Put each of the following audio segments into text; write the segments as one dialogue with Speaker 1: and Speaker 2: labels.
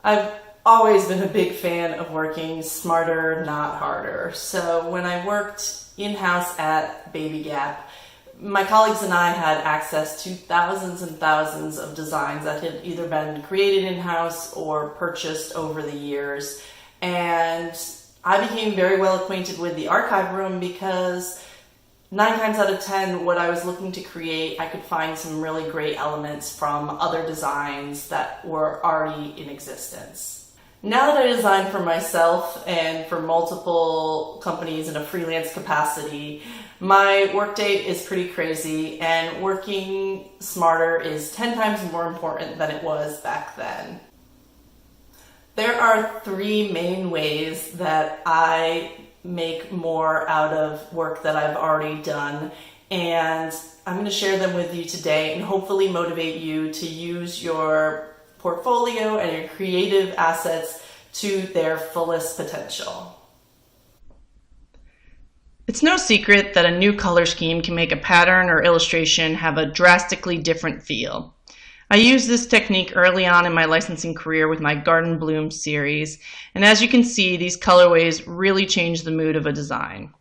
Speaker 1: I've always been a big fan of working smarter, not harder. So when I worked in-house at Baby Gap, my colleagues and I had access to thousands and thousands of designs that had either been created in-house or purchased over the years. And I became very well acquainted with the archive room because 9 times out of 10, what I was looking to create, I could find some really great elements from other designs that were already in existence. Now that I design for myself and for multiple companies in a freelance capacity, my workday is pretty crazy, and working smarter is 10 times more important than it was back then. There are 3 main ways that I make more out of work that I've already done, and I'm going to share them with you today and hopefully motivate you to use your portfolio and your creative assets to their fullest potential. It's no secret that a new color scheme can make a pattern or illustration have a drastically different feel. I used this technique early on in my licensing career with my Garden Bloom series, and as you can see, these colorways really change the mood of a design.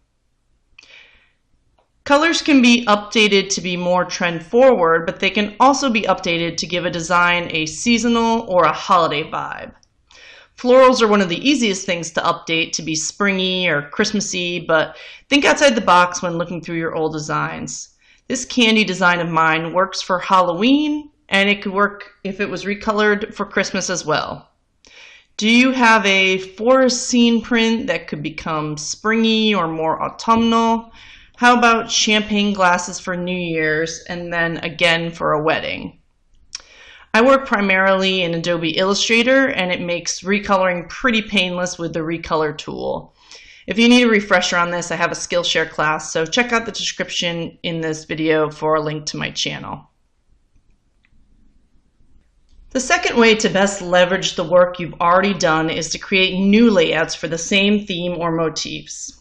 Speaker 1: Colors can be updated to be more trend forward, but they can also be updated to give a design a seasonal or a holiday vibe. Florals are one of the easiest things to update to be springy or Christmassy, but think outside the box when looking through your old designs. This candy design of mine works for Halloween, and it could work if it was recolored for Christmas as well. Do you have a forest scene print that could become springy or more autumnal? How about champagne glasses for New Year's and then again for a wedding? I work primarily in Adobe Illustrator, and it makes recoloring pretty painless with the recolor tool. If you need a refresher on this, I have a Skillshare class, so check out the description in this video for a link to my channel. The second way to best leverage the work you've already done is to create new layouts for the same theme or motifs.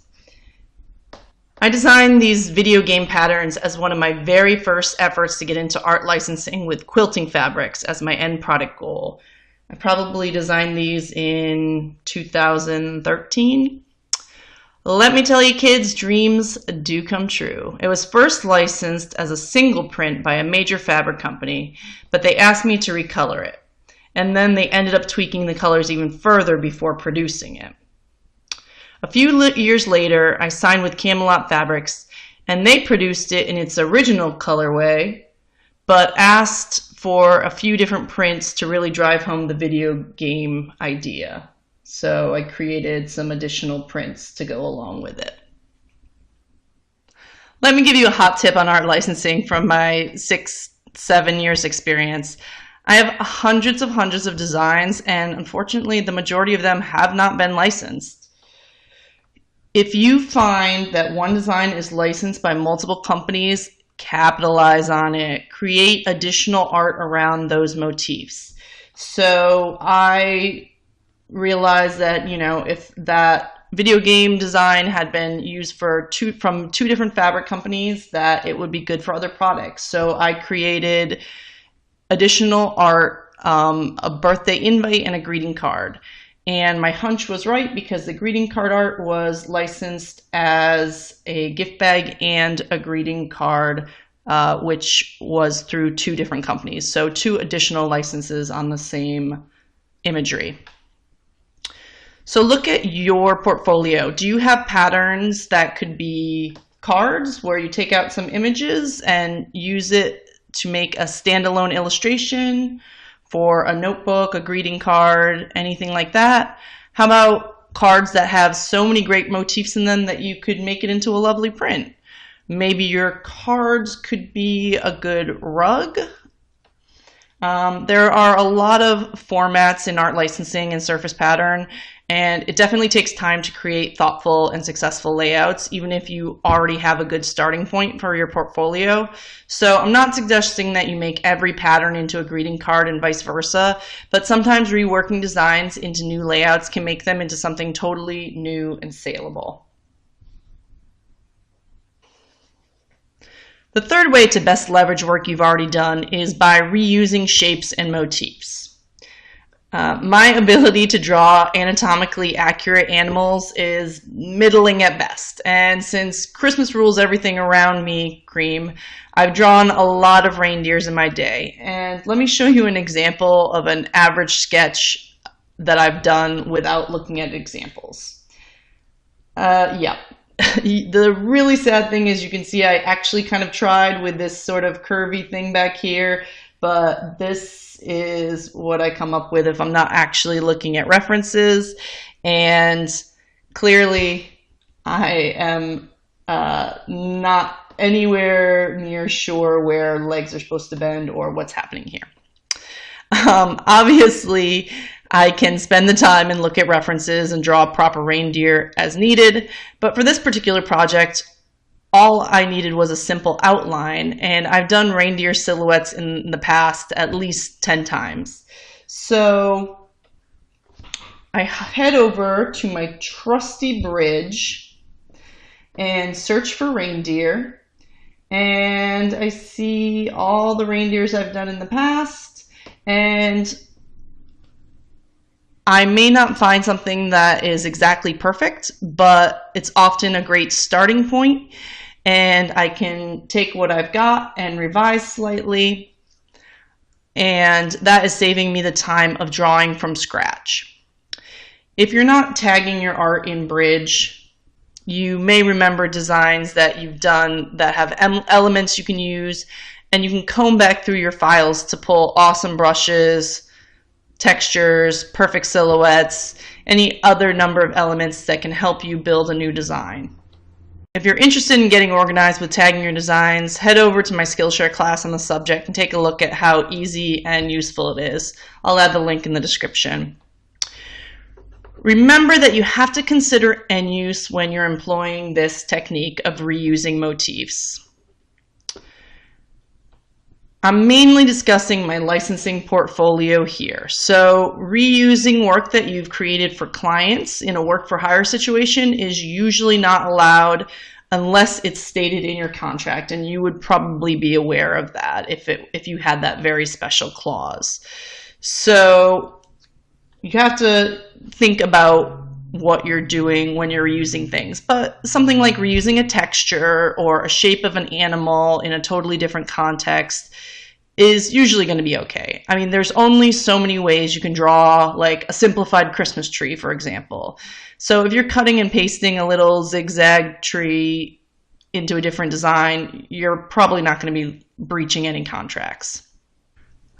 Speaker 1: I designed these video game patterns as one of my very first efforts to get into art licensing with quilting fabrics as my end product goal. I probably designed these in 2013. Let me tell you kids, dreams do come true. It was first licensed as a single print by a major fabric company, but they asked me to recolor it. And then they ended up tweaking the colors even further before producing it. A few years later, I signed with Camelot Fabrics, and they produced it in its original colorway, but asked for a few different prints to really drive home the video game idea. So I created some additional prints to go along with it. Let me give you a hot tip on art licensing from my 6-7 years experience. I have hundreds of designs, and unfortunately the majority of them have not been licensed. If you find that one design is licensed by multiple companies, capitalize on it. Create additional art around those motifs. So I realized that, if that video game design had been used from 2 different fabric companies, that it would be good for other products. So I created additional art, a birthday invite and a greeting card. And my hunch was right because the greeting card art was licensed as a gift bag and a greeting card, which was through 2 different companies. So 2 additional licenses on the same imagery. So look at your portfolio. Do you have patterns that could be cards where you take out some images and use it to make a standalone illustration for a notebook, a greeting card, anything like that? How about cards that have so many great motifs in them that you could make it into a lovely print? Maybe your cards could be a good rug. There are a lot of formats in art licensing and surface pattern, and it definitely takes time to create thoughtful and successful layouts, even if you already have a good starting point for your portfolio. So I'm not suggesting that you make every pattern into a greeting card and vice versa, but sometimes reworking designs into new layouts can make them into something totally new and saleable. The third way to best leverage work you've already done is by reusing shapes and motifs. My ability to draw anatomically accurate animals is middling at best. And since Christmas rules everything around me, Cream, I've drawn a lot of reindeers in my day. And let me show you an example of an average sketch that I've done without looking at examples. Yeah. The really sad thing is you can see I actually kind of tried with this sort of curvy thing back here, but this is what I come up with if I'm not actually looking at references. And clearly I am not anywhere near sure where legs are supposed to bend or what's happening here. Obviously, I can spend the time and look at references and draw a proper reindeer as needed, but for this particular project, all I needed was a simple outline, and I've done reindeer silhouettes in the past at least 10 times. So I head over to my trusty bridge and search for reindeer, and I see all the reindeers I've done in the past, and I may not find something that is exactly perfect, but it's often a great starting point, and I can take what I've got and revise slightly, and that is saving me the time of drawing from scratch. If you're not tagging your art in Bridge, you may remember designs that you've done that have elements you can use, and you can comb back through your files to pull awesome brushes, textures, perfect silhouettes, any other number of elements that can help you build a new design. If you're interested in getting organized with tagging your designs, head over to my Skillshare class on the subject and take a look at how easy and useful it is. I'll add the link in the description. Remember that you have to consider end use when you're employing this technique of reusing motifs. I'm mainly discussing my licensing portfolio here. So reusing work that you've created for clients in a work for hire situation is usually not allowed unless it's stated in your contract, and you would probably be aware of that if you had that very special clause. So you have to think about what you're doing when you're reusing things, but something like reusing a texture or a shape of an animal in a totally different context is usually going to be okay. I mean, there's only so many ways you can draw like a simplified Christmas tree, for example. So if you're cutting and pasting a little zigzag tree into a different design, you're probably not going to be breaching any contracts.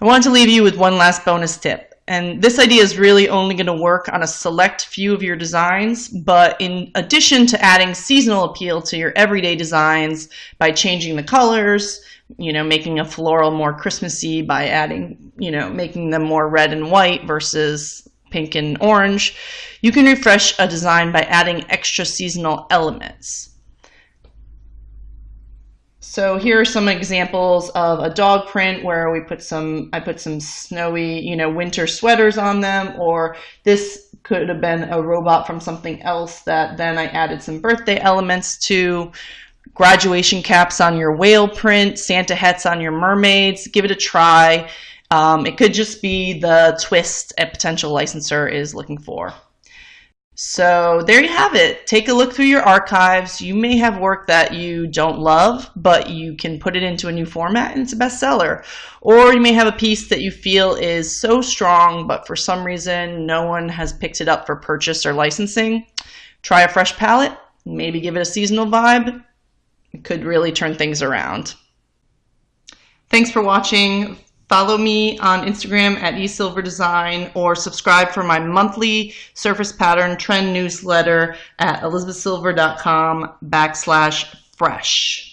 Speaker 1: I wanted to leave you with one last bonus tip. And this idea is really only going to work on a select few of your designs, but in addition to adding seasonal appeal to your everyday designs by changing the colors, making a floral more Christmassy by adding, making them more red and white versus pink and orange, you can refresh a design by adding extra seasonal elements. So here are some examples of a dog print where I put some snowy, winter sweaters on them, or this could have been a robot from something else that then I added some birthday elements to. Graduation caps on your whale print, Santa hats on your mermaids. Give it a try. It could just be the twist a potential licensor is looking for. So there you have it. Take a look through your archives. You may have work that you don't love, but you can put it into a new format and it's a bestseller. Or you may have a piece that you feel is so strong, but for some reason no one has picked it up for purchase or licensing. Try a fresh palette, maybe give it a seasonal vibe. It could really turn things around. Thanks for watching. Follow me on Instagram at esilverdesign, or subscribe for my monthly surface pattern trend newsletter at elizabethsilver.com/fresh.